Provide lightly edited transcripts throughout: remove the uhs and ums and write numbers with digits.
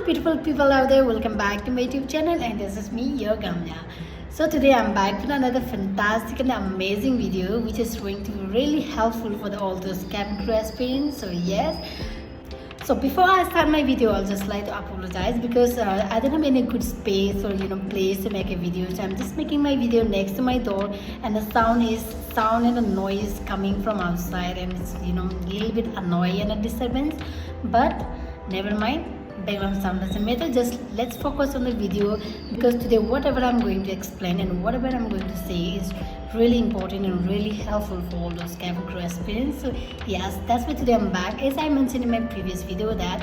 beautiful people out there, welcome back to my YouTube channel, and this is me, your Gamya. So today I'm back with another fantastic and amazing video which is going to be really helpful for all those cabin crew aspirants. So yes, so before I start my video, I'll just like to apologize because I don't have any good space or place to make a video. So I'm just making my video next to my door, and the sound and the noise coming from outside, and it's a little bit annoying and a disturbance. But never mind, background sound doesn't matter. Just let's focus on the video, because today whatever I'm going to explain and whatever I'm going to say is really important and really helpful for all those cabin crew aspirants. So yes, that's why today I'm back. As I mentioned in my previous video that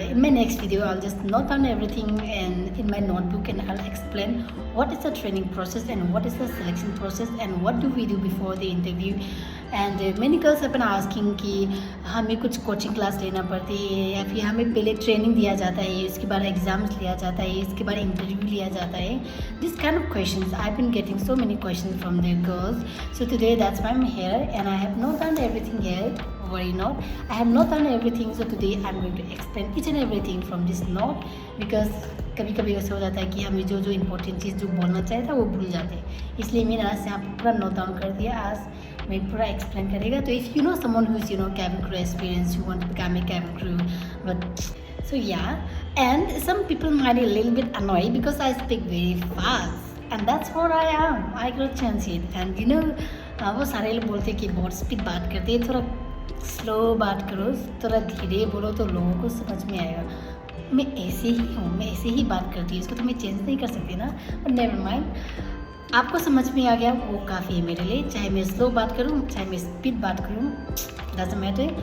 in my next video I'll just note down everything and in my notebook, and I'll explain what is the training process and what is the selection process and what do we do before the interview. And many girls have been asking कि हमें कुछ coaching class लेना पड़ती है या फिर हमें पहले ट्रेनिंग दिया जाता है, इसके बाद एग्जाम्स लिया जाता है, इसके बाद इंटरव्यू लिया जाता है. This kind of questions I've been getting so many questions from the girls. So today that's why I'm here, and I have not done everything here. Worry not, I have not done everything. So today I'm going to explain each and everything from this note, because कभी कभी ऐसा हो जाता है कि हमें जो important चीज़ जो बोलना चाहिए था वो भूल जाते हैं. इसलिए मैंने आज से आप पूरा नोट डाउन कर दिया. आज मैं पूरा एक्सप्लेन करेगा. तो if you know someone who is cabin crew experience, you want to become a cabin crew, but so yeah, and some people might be a little bit annoyed because I speak very fast, and that's what I am. I got chance it, and वो सारे लोग बोलते हैं कि बहुत speed बात करते हैं, थोड़ा स्लो बात करो, थोड़ा धीरे बोलो तो लोगों को समझ में आएगा. मैं ऐसे ही हूँ, मैं ऐसे ही बात करती हूँ, इसको तो मैं चेंज नहीं कर सकती ना. बट नेवर माइंड, आपको समझ में आ गया वो काफ़ी है मेरे लिए. चाहे मैं स्लो बात करूँ, चाहे मैं स्पीड बात करूँ, doesn't matter.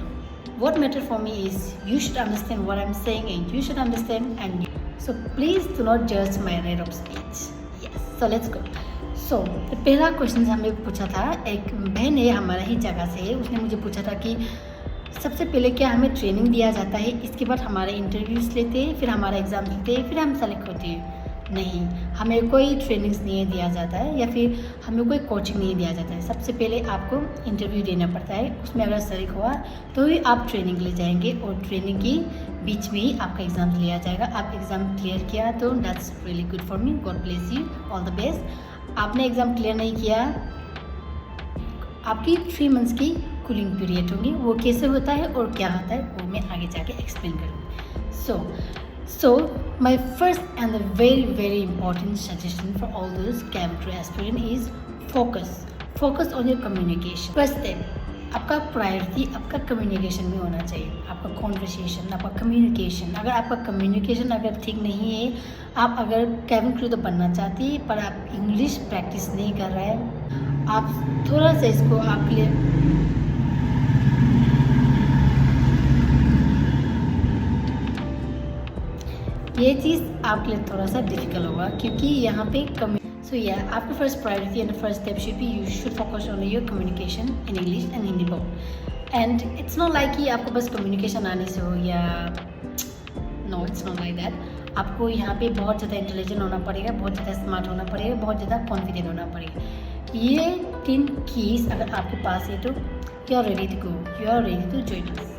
What matter for me is you should understand what I'm saying, and you should understand, and so please do not judge my rate of speech. Yes, so let's go. So पहला question हमें पूछा था, एक बहन है हमारा ही जगह से, उसने मुझे पूछा था कि सबसे पहले क्या हमें ट्रेनिंग दिया जाता है, इसके बाद हमारे इंटरव्यूज़ लेते हैं, फिर हमारा एग्ज़ाम लेते हैं, फिर हम सेलेक्ट होते हैं. नहीं, हमें कोई ट्रेनिंग्स नहीं दिया जाता है या फिर हमें कोई कोचिंग नहीं दिया जाता है. सबसे पहले आपको इंटरव्यू देना पड़ता है, उसमें अगर सेलेक्ट हुआ तो ही आप ट्रेनिंग ले जाएंगे, और ट्रेनिंग की बीच में ही आपका एग्ज़ाम लिया जाएगा. आप एग्ज़ाम क्लियर किया तो that's really good for me, God bless you, all the best. आपने एग्ज़ाम क्लियर नहीं किया, आपकी 3 मंथ्स की कूलिंग पीरियड होगी. वो कैसे होता है और क्या होता है वो मैं आगे जाके एक्सप्लेन करूँगी. So my first and the very important suggestion for all those cabin crew aspirant is focus on your communication. First step, आपका प्रायोरिटी आपका कम्युनिकेशन में होना चाहिए. आपका कॉन्वर्सेशन, आपका कम्युनिकेशन. अगर आपका कम्युनिकेशन अगर ठीक नहीं है, आप अगर कैबिन क्रू तो बनना चाहती है पर आप इंग्लिश प्रैक्टिस नहीं कर रहे हैं, आप थोड़ा सा इसको आपके लिए ये चीज़ आपके लिए थोड़ा सा डिफिकल्ट होगा, क्योंकि यहाँ पे सो या आपका first priority and first step should be you should focus on your communication in English and Hindi both. And it's not like कि आपको बस कम्युनिकेशन आने से हो, या no, it's not like that. आपको यहाँ पे बहुत ज़्यादा इंटेलिजेंट होना पड़ेगा, बहुत ज़्यादा स्मार्ट होना पड़ेगा, बहुत ज़्यादा कॉन्फिडेंट होना पड़ेगा. ये 3 कीज़ अगर आपके पास है तो you are ready to go, you are ready to join us.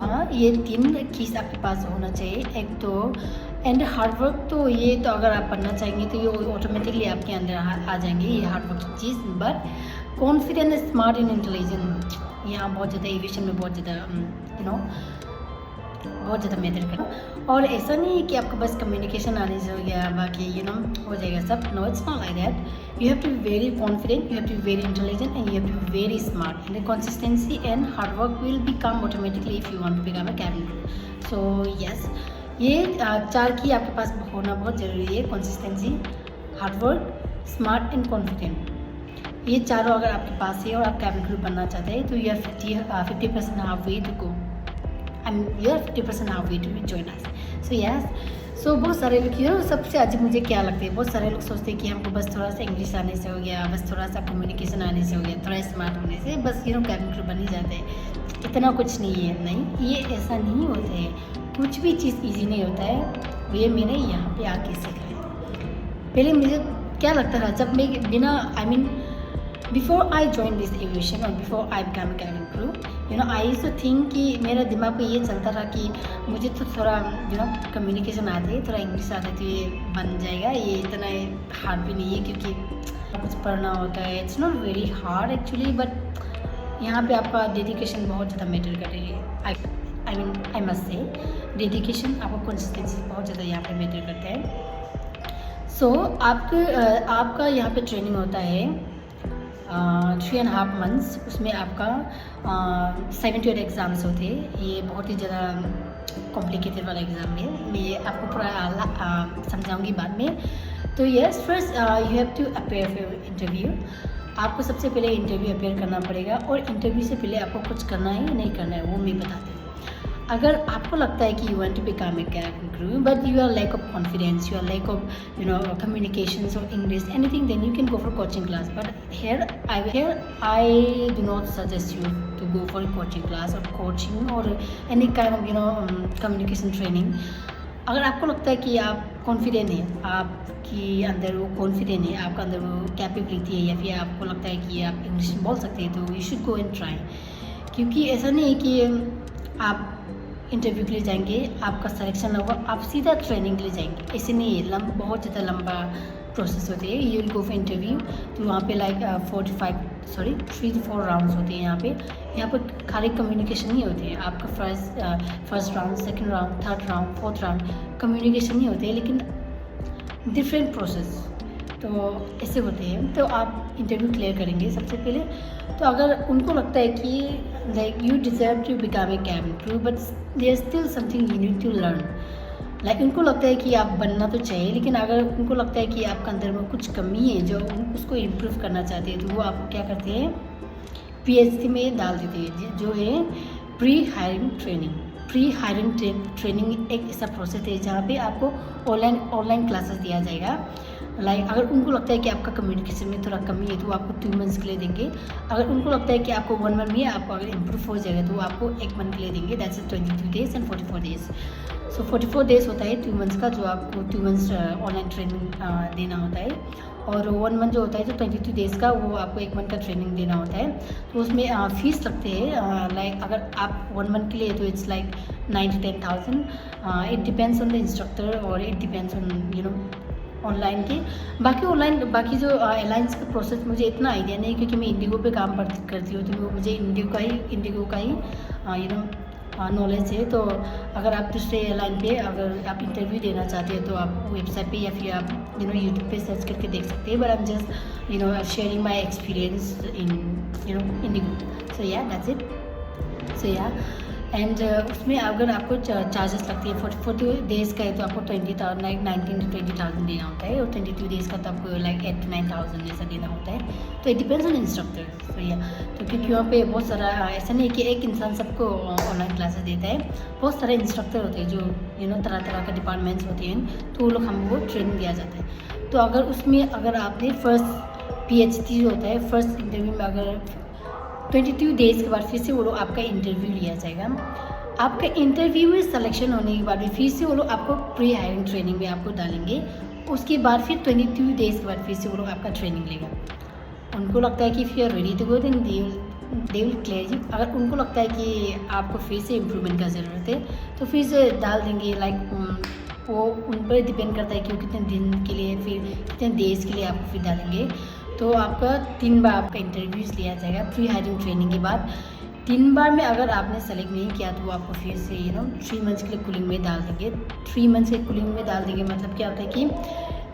हाँ, ये 3 चीज़ आपके पास होना चाहिए. एक तो एंड हार्डवर्क, तो ये तो अगर आप पढ़ना चाहेंगे तो ये ऑटोमेटिकली आपके अंदर आ जाएंगे ये हार्डवर्क की चीज़. But confident, smart and intelligent, यहाँ बहुत ज़्यादा एविएशन में बहुत ज़्यादा बहुत ज़्यादा मैटर करो. और ऐसा नहीं है कि आपको बस कम्युनिकेशन आने से हो गया, बाकी हो जाएगा सब. No, it's not like that. You have to be very confident, you have to be very intelligent, and you have to be very smart. And the consistency and hard work will become automatically if you want to become a cabin crew. So yes, ये 4 की आपके पास होना बहुत ज़रूरी है. Consistency, hard work, smart and confident. ये चारों अगर आपके पास है और आप cabin crew बनना चाहते हैं तो you are 50% halfway to go. You are 50% halfway to join us. So yes. सो बहुत सारे लोग सबसे अजीब मुझे क्या लगता है, बहुत सारे लोग सोचते हैं कि हमको बस थोड़ा सा इंग्लिश आने से हो गया, बस थोड़ा सा कम्युनिकेशन आने से हो गया, थोड़ा स्मार्ट होने से बस कैबिन क्रू बन ही जाते हैं. इतना कुछ नहीं है. नहीं, ये ऐसा नहीं होता है. कुछ भी चीज़ इजी नहीं होता है. ये मैंने यहाँ पे आके सीखा है. पहले मुझे क्या लगता था, जब मैं बिना before I join this aviation और before I become cabin crew, I used to think कि मेरा दिमाग में ये चलता था कि मुझे तो थोड़ा कम्युनिकेशन आते, थोड़ा इंग्लिश आते तो ये बन जाएगा, ये इतना हार्ड भी नहीं है क्योंकि कुछ पढ़ना होता है। It's not very hard actually, but यहाँ पे आपका डेडिकेशन बहुत ज़्यादा मैटर करेगी। आई मस्ट से डेडिकेशन, आपका कंसिस्टेंसी बहुत ज़्यादा यहाँ पे मैटर करता है। सो आपका यहाँ पे ट्रेनिंग होता है 3.5 मंथ्स। उसमें आपका 7 to 8 एग्ज़ाम्स होते हैं। ये बहुत ही ज़्यादा कॉम्प्लिकेटेड वाला एग्ज़ाम है, मैं आपको पूरा समझाऊंगी बाद में। तो yes, first you have to appear for interview. आपको सबसे पहले इंटरव्यू अपेयर करना पड़ेगा, और इंटरव्यू से पहले आपको कुछ करना है या नहीं करना है वो मैं बताती हूँ। अगर आपको लगता है कि you want to become a cabin crew but you are lack of confidence, you are lack of communications or English, anything, then you can go for coaching class. But here I do not suggest you to go for a coaching class or coaching or any kind of communication training. अगर आपको लगता है कि आप confident हैं, आपकी अंदर वो कॉन्फिडेंट है, आपका अंदर वो कैपेबिलिटी है, या फिर आपको लगता है कि आप इंग्लिश बोल सकते हैं, तो you should go and try. क्योंकि ऐसा नहीं है कि आप इंटरव्यू के लिए जाएंगे, आपका सिलेक्शन होगा, आप सीधा ट्रेनिंग के लिए जाएंगे, ऐसे नहीं है। बहुत ज़्यादा लंबा प्रोसेस होते हैं। You will go for interview, तो वहाँ पे लाइक 3 to 4 राउंड्स होते हैं। यहाँ पे खाली कम्युनिकेशन नहीं होती है। आपका first round, second round, third round, fourth round communication नहीं होते हैं, लेकिन डिफरेंट प्रोसेस तो ऐसे होते हैं। तो आप इंटरव्यू क्लियर करेंगे सबसे पहले। तो अगर उनको लगता है कि like you deserve to become a cabin crew but there still something you need to learn, like उनको लगता है कि आप बनना तो चाहिए, लेकिन अगर उनको लगता है कि आपके अंदर में कुछ कमी है जो उसको इम्प्रूव करना चाहते हैं, तो वो आपको क्या करते हैं, PhD में डाल देते हैं, जो है प्री हायरिंग ट्रेनिंग। एक ऐसा प्रोसेस है जहाँ पे आपको ऑनलाइन क्लासेस दिया जाएगा। लाइक अगर उनको लगता है कि आपका कम्युनिकेशन में थोड़ा कमी है, तो वो आपको 2 मंथ्स के लिए देंगे। अगर उनको लगता है कि आपको 1 मंथ में आपको अगर इम्प्रूव हो जाएगा, तो वो आपको 1 मंथ के लिए देंगे। That's 22 days and 44 days। So 44 days होता है 2 मंथ्स का, जो आपको 2 मंथ्स ऑनलाइन ट्रेनिंग देना होता है, और 1 मंथ जो होता है, जो 22 days का, वो आपको 1 मंथ का ट्रेनिंग देना होता है। तो उसमें फीस लगते हैं, लाइक अगर आप 1 मंथ के लिए, तो it's like 9 to 10,000। It depends on the instructor, और इट डिपेंड्स ऑन ऑनलाइन के। बाकी जो एयरलाइंस का प्रोसेस मुझे इतना आइडिया नहीं, क्योंकि मैं इंडिगो पे काम करती हूँ, तो वो मुझे इंडिगो का ही नॉलेज है। तो अगर आप दूसरे एयरलाइन पे अगर आप इंटरव्यू देना चाहते हैं, तो आप वेबसाइट पे या फिर आप यूट्यूब पे सर्च करके देख सकते हैं। But I am just sharing my experience in IndiGo. So yeah that's it. सो या एंड उसमें अगर आपको चार्जेस लगती है 42 days का है, तो आपको 20,000 लाइक 19 to 20,000 देना होता है, और 22 days का तो आपको लाइक 8 to 9,000 ऐसा देना होता है। तो इट डिपेंड्स ऑन इंस्ट्रक्टर। तो या तो क्योंकि वहाँ पे बहुत सारा ऐसा नहीं कि एक इंसान सबको ऑनलाइन क्लासेस देता है, बहुत सारे इंस्ट्रक्टर होते हैं जो तरह तरह के डिपार्टमेंट्स होते हैं, तो वो लोग हमको ट्रेनिंग दिया जाता है। तो अगर आपने फर्स्ट PhD जो होता है, फर्स्ट इंटरव्यू में अगर 22 days के बाद फिर से वो लोग आपका इंटरव्यू लिया जाएगा। आपका इंटरव्यू में सिलेक्शन होने के बाद फिर से वो लोग आपको प्री हायरिंग ट्रेनिंग में आपको डालेंगे। उसके बाद फिर 22 days के बाद फिर से वो लोग आपका ट्रेनिंग लेगा। उनको लगता है कि if you are ready to go then they will clear you. अगर उनको लगता है कि आपको फिर से इम्प्रूवमेंट का ज़रूरत है, तो फिर से डाल देंगे। लाइक वो उन पर डिपेंड करता है कि वो कितने दिन के लिए, फिर कितने डेज के लिए आपको फिर डालेंगे। तो आपका 3 बार आपका इंटरव्यूज़ लिया जाएगा प्री हायरिंग ट्रेनिंग के बाद। 3 बार में अगर आपने सेलेक्ट नहीं किया, तो वो आपको फिर से 3 मंथ्स के लिए कूलिंग में डाल देंगे। 3 मंथ्स के कूलिंग में डाल देंगे मतलब क्या होता है कि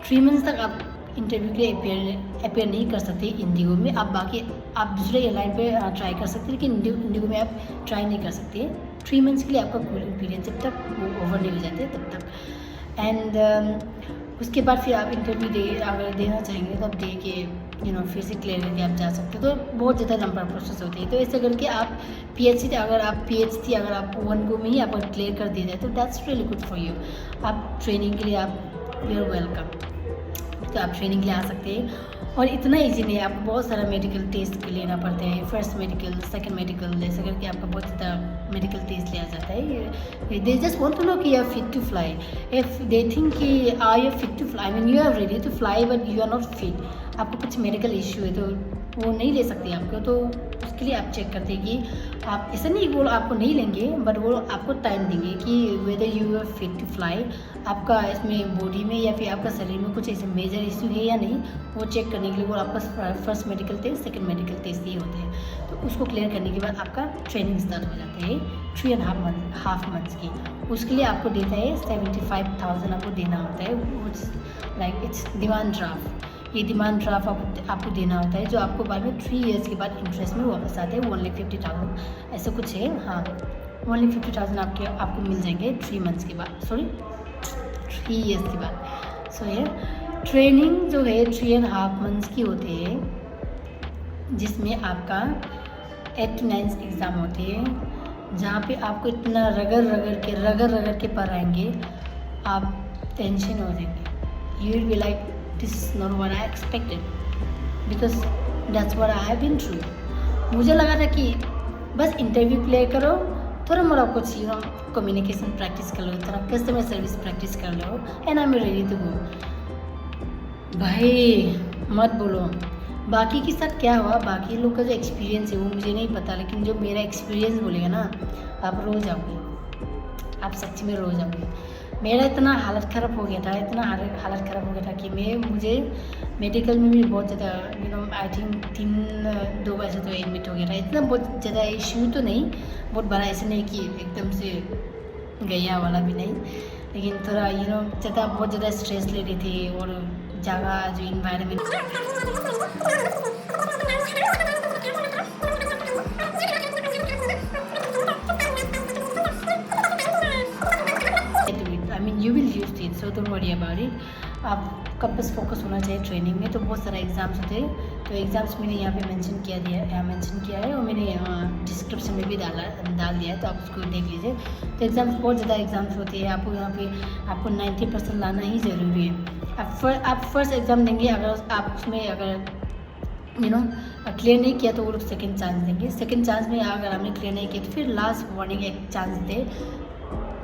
3 मंथ्स तक आप इंटरव्यू के लिए अपेयर नहीं कर सकते इंडिगो में। आप दूसरे एयरलाइन पे ट्राई कर सकते हैं, लेकिन इंडिगो में आप ट्राई नहीं कर सकते। 3 मंथ्स के लिए आपका कूलिंग पीरियड, जब तक वो ओवर नहीं हो जाते तब तक। एंड उसके बाद फिर आप इंटरव्यू अगर देना चाहेंगे, तो आप दे के फिर से क्लियर करके आप जा सकते हो। तो बहुत ज़्यादा लंबा प्रोसेस होती है। तो ऐसे करके आप PhD अगर आप 1 गो में ही आप क्लियर कर दिया जाए, तो that's really good for you. आप ट्रेनिंग के लिए आप यू आर वेलकम। तो आप ट्रेनिंग के लिए आ सकते हैं। और इतना ईजी नहीं है, आपको बहुत सारा मेडिकल टेस्ट लेना पड़ता है। फर्स्ट मेडिकल, सेकंड मेडिकल, ऐसे करके आपका बहुत ज़्यादा मेडिकल टेस्ट लिया जाता है। They just want to know कि you are fit to fly. If they think कि are you fit to fly, I mean you are ready to fly but you are not fit, आपको कुछ medical issue है, तो वो नहीं ले सकते आपको। तो उसके लिए आप चेक करते हैं कि आप ऐसा नहीं वो आपको नहीं लेंगे, बट वो आपको टाइम देंगे कि whether you are fit to fly, आपका इसमें बॉडी में या फिर आपका शरीर में कुछ ऐसे मेजर इशू है या नहीं, वो चेक करने के लिए वो आपका first medical test, second medical test ये होते हैं। तो उसको क्लियर करने के बाद आपका ट्रेनिंग स्टार्ट हो जाता है 3.5 मंथ्स की। उसके लिए आपको देता है 75,000 आपको देना होता है, लाइक इट्स डिमांड ड्राफ्ट। ये डिमांड ड्राफ्ट आपको देना होता है, जो आपको बाद में 3 इयर्स के बाद इंटरेस्ट में वापस आते हैं 1,50,000 ऐसा कुछ है। हाँ, 1,50,000 आपको मिल जाएंगे 3 मंथ्स के बाद, सॉरी 3 इयर्स के बाद। सो ये ट्रेनिंग जो है 3.5 मंथ्स की होती है, जिसमें आपका 8 to 9 एग्ज़ाम होते हैं, जहाँ पे आपको इतना रगड़ के पढ़ाएंगे, आप टेंशन हो जाएंगे। You will be like this is not what I expected, because that's what I have been through. मुझे लगा था कि बस इंटरव्यू क्लियर करो, थोड़ा मोड़ा कुछ कम्युनिकेशन प्रैक्टिस कर लो, थोड़ा कस्टमर सर्विस प्रैक्टिस कर लो, and I am ready to go. भाई मत बोलो बाकी के साथ क्या हुआ, बाकी लोग का जो एक्सपीरियंस है वो मुझे नहीं पता, लेकिन जो मेरा एक्सपीरियंस बोलेगा ना, आप रो जाओगे, आप सच्ची में रो जाओगे। मेरा इतना हालत ख़राब हो गया था, इतना हालत ख़राब हो गया था कि मुझे मेडिकल में भी बहुत ज़्यादा आई थिंक 2 बार से तो एडमिट हो गया था। इतना बहुत ज़्यादा इशू तो नहीं, बहुत बड़ा ऐसे नहीं कि एकदम से गया वाला भी नहीं, लेकिन थोड़ा ज़्यादा बहुत ज़्यादा स्ट्रेस ले रही थी, और जगह जो environment you will use it, so don't worry about it. आपका बस फोकस होना चाहिए ट्रेनिंग में। तो बहुत सारे एग्ज़ाम्स होते हैं, तो एग्ज़ाम्स मैंने यहाँ पे मेंशन किया है और मैंने डिस्क्रिप्शन में भी डाल दिया है, तो आप उसको देख लीजिए। तो एग्ज़ाम्स बहुत ज़्यादा एग्ज़ाम्स होते हैं, आपको यहाँ पे आपको 90% लाना ही ज़रूरी है। आप फर्स्ट एग्ज़ाम देंगे, अगर आप उसमें अगर क्लियर नहीं किया तो वो लोग सेकेंड चांस देंगे। सेकेंड चांस में अगर आपने क्लियर नहीं किया तो फिर लास्ट वार्निंग एक चांस दे,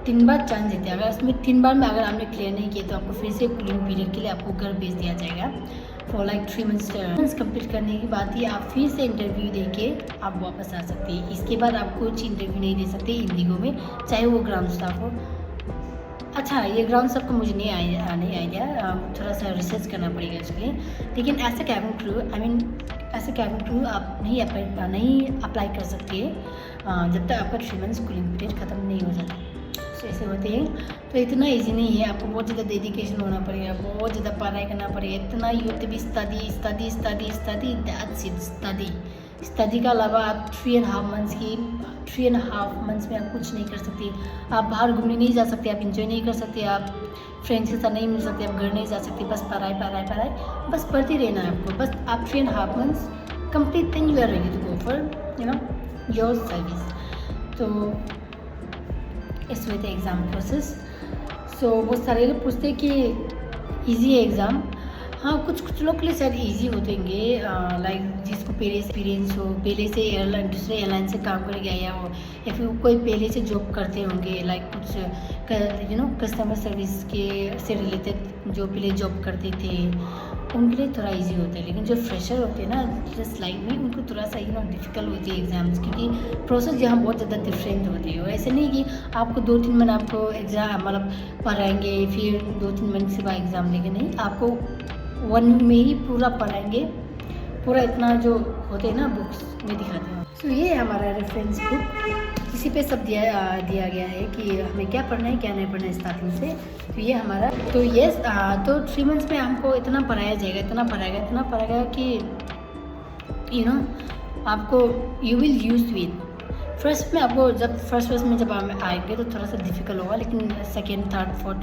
3 बार चांस देते हैं। अगर उसमें 3 बार में अगर आपने क्लियर नहीं किया तो आपको फिर से कूलिंग पीरियड के लिए आपको घर भेज दिया जाएगा फॉर लाइक 3 मंथ्स कंप्लीट करने के बाद ही आप फिर से इंटरव्यू दे के आप वापस आ सकते हैं। इसके बाद आप कुछ इंटरव्यू नहीं दे सकते इंडिगो में, चाहे वो ग्राउंड स्टाफ हो। अच्छा, ये ग्राउंड स्टाफ को मुझे नहीं आइडिया, थोड़ा सा रिसर्च करना पड़ेगा इसके लिए। लेकिन ऐसा कैबिन क्रू आप नहीं अप्लाई कर सकते जब तक आपका 3 मंथ्स कूलिंग पीरियड ख़त्म नहीं हो जाता। तो ऐसे होते हैं, तो इतना इजी नहीं है, आपको बहुत ज़्यादा डेडिकेशन होना पड़ेगा, बहुत ज़्यादा पढ़ाई करना पड़ेगा। इतना you have to be study that's it. Study का अलावा आप 3.5 मंथ्स में आप कुछ नहीं कर सकते। आप बाहर घूमने नहीं जा सकते, आप इंजॉय नहीं कर सकते, आप फ्रेंड्स के साथ नहीं मिल सकते, आप घर नहीं जा सकते। बस पढ़ाई बस पढ़ते रहना है आपको। बस आप 3.5 months complete, then you are ready to go for your service. तो इस वे थे एग्ज़ाम प्रोसेस। सो बहुत सारे लोग पूछते हैं कि इजी है एग्ज़ाम। हाँ, कुछ लोग के लिए शायद ईजी होतेंगे, लाइक जिसको पहले एक्सपीरियंस हो, पहले से दूसरे एयरलाइन से काम करके आया हो, या फिर कोई पहले से जॉब करते होंगे, लाइक कुछ कस्टमर सर्विस से रिलेटेड जो पहले जॉब करते थे, उनके लिए थोड़ा इजी होता है। लेकिन जो फ्रेशर होते हैं ना जस्ट लाइक में, उनको थोड़ा सा डिफ़िकल्ट होती है एग्ज़ाम्स, क्योंकि प्रोसेस यहाँ बहुत ज़्यादा डिफरेंट होती है। ऐसे नहीं कि आपको 2-3 मंथ आपको एग्ज़ाम मतलब पढ़ाएंगे, फिर 2-3 मंथ से बाद एग्ज़ाम लेंगे, नहीं, आपको 1 वीक में ही पूरा पढ़ाएंगे, पूरा इतना जो होते हैं ना बुक्स में दिखाते हैं। तो ये है हमारा रेफरेंस बुक, इसी पे सब दिया गया है कि हमें क्या पढ़ना है क्या नहीं पढ़ना है स्टार्टिंग से। तो ये हमारा तो तो 3 मंथ्स में हमको इतना पढ़ाया जाएगा, इतना पढ़ाएगा कि आपको you will use with. First में आपको फर्स्ट में जब आप आएंगे तो थोड़ा सा डिफिकल्ट होगा, लेकिन second, third, fourth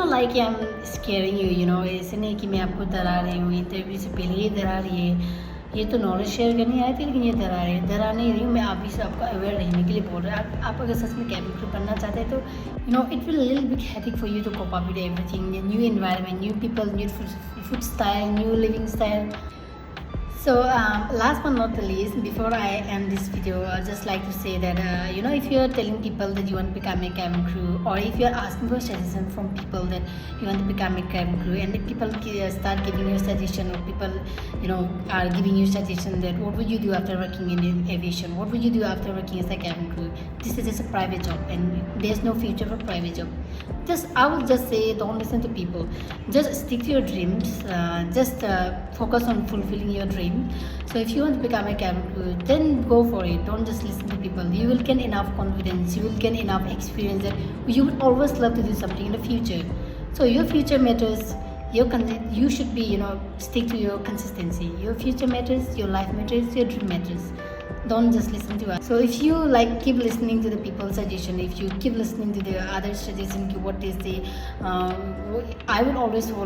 like I am squaring you, ऐसे नहीं कि मैं आपको डरा रही हूँ। इंटरव्यू से पहले ये डरा रही है, ये तो नॉलेज शेयर करने आए थे, लेकिन ये डरा नहीं रही हूँ मैं। आप से आपको अवेयर रहने के लिए बोल रहे हैं। आप अगर सच में कैबिन क्रू बनना चाहते हैं तो it will little bit hectic for you to cope up with everything, new environment, new people, new food style, new living style. So last but not the least, before I end this video, I'd just like to say that if you're telling people that you want to become a cabin crew, or if you're asking for suggestion from people that you want to become a cabin crew, and if people start giving you suggestion, or people are giving you suggestion that what would you do after working in aviation, what would you do after working as a cabin crew, this is just a private job and there's no future for private job. I would just say, don't listen to people. Just stick to your dreams. Just focus on fulfilling your dream. So if you want to become a cabin crew, then go for it. Don't just listen to people. You will gain enough confidence. You will gain enough experience that you would always love to do something in the future. So your future matters. You should be stick to your consistency. Your future matters. Your life matters. Your dream matters. Don't just listen to us. So if you keep listening to the people's suggestion, if you keep listening to the other suggestion, to what they say, I will always follow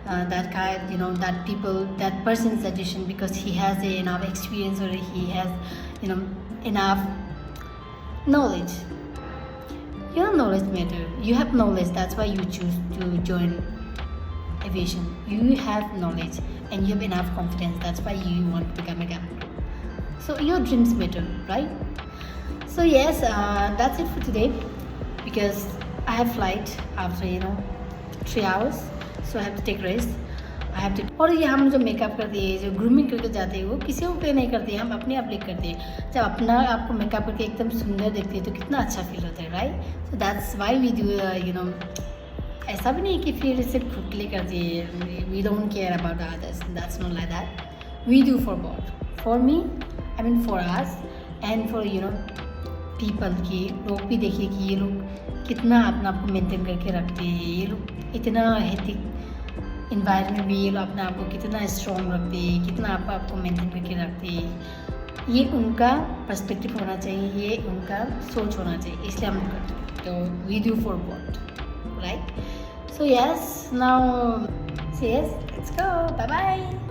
that guy, that person's suggestion, because he has enough experience, or he has enough knowledge. Your knowledge matter. You have knowledge, that's why you choose to join aviation. You have knowledge and you have enough confidence, that's why you want to become a captain. So your dreams matter, right? So yes, that's it for today, because I have flight after 3 hours, so I have to take rest. I have to. और ये हम जो makeup करते हैं, जो grooming करके जाते हैं, वो किसी को पे नहीं करते हैं, हम अपने आप लिए करते हैं. जब अपना आपको मेकअप करके एकदम सुंदर देखते हैं तो कितना अच्छा फील होता है, right? So that's why we do ऐसा भी नहीं कि फिर सिर्फ खुद के लिए कर दिए, we don't care about others. That's not like that. We do for God, for me, I mean for us, and for people की लोग भी देखिए कि ये लोग कितना अपना आपको मेंटेन करके रखते हैं. ये लोग इतना हेक्टिक इन्वायरमेंट में ये लोग अपना आपको कितना स्ट्रॉन्ग रखते हैं, कितना आपको मेंटेन करके रखते हैं. ये उनका पर्सपेक्टिव होना चाहिए, ये उनका सोच होना चाहिए, इसलिए हम करते हैं. तो we do for God, right? So yes, now say yes, let's go, bye bye.